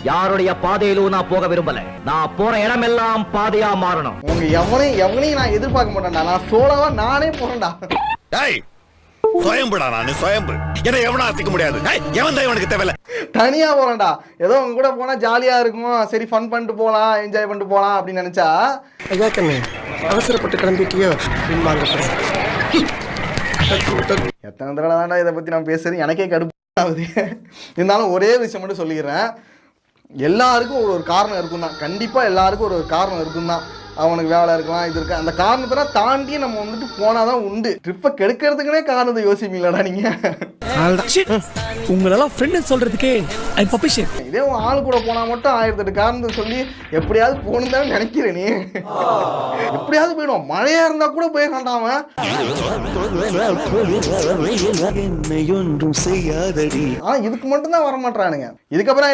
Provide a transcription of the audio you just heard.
யாருடைய பாதையிலும் நான் போக விரும்பல. நான் போற இடமெல்லாம் பாதையா மாறணும். உங்க எவனையும் நான் எதிர்பார்க்க மாட்டேன்டா. நான் சோலவா நானே போறேன்டா. டேய் சுயம்புடா, நானு சுயம்பு. என்ன எவனா அசிக்க முடியாது. எவன் தான் இவனுக்கு தேவையில்ல. தனியா போறேன்டா. ஏதோ உங்க கூட போனா ஜாலியா இருக்கும், சரி ஃபன் பண்ணிட்டு போலாம், என்ஜாய் பண்ணிட்டு போலாம் அப்படின்னு நினைச்சா ஐயா கண்ணு அவசரப்பட்டு கிளம்பிட்டியோ? எத்தனை தடவை தாண்டா இதை பத்தி நான் பேசுறது, எனக்கே கடுப்பு ஆகுது. இருந்தாலும் ஒரே விஷயம் மட்டும் சொல்லிக்கிறேன், எல்லாருக்கும் ஒரு காரணம் இருக்கும் தான். கண்டிப்பா எல்லாருக்கும் ஒரு காரணம் இருக்கும் தான். அவனுக்கு வேலை இருக்கலாம், இது இருக்கு, அந்த காரணத்தெல்லாம் தாண்டி நம்ம வந்துட்டு போனாதான் உண்டு. ட்ரிப்பை கெடுக்கிறதுக்குனே காரணத்தை யோசிப்பீங்களாடா நீங்க? உங்களெல்லாம் ஃப்ரெண்ட் சொல்றதுக்கே ஐ அப்ரிஷியேட். இதே உன் ஆள் கூட போனா மட்டும் 1008 காரணத்தை சொல்லி எப்படியாவது போகணும் தான் நினைக்கிறேன். நீ எப்படியாவது போயிடும், மழையா இருந்தா கூட போயிருக்கான்டா அவன். இதுக்கு மட்டும் தான் வர மாட்டானுங்க. இதுக்கப்புறம்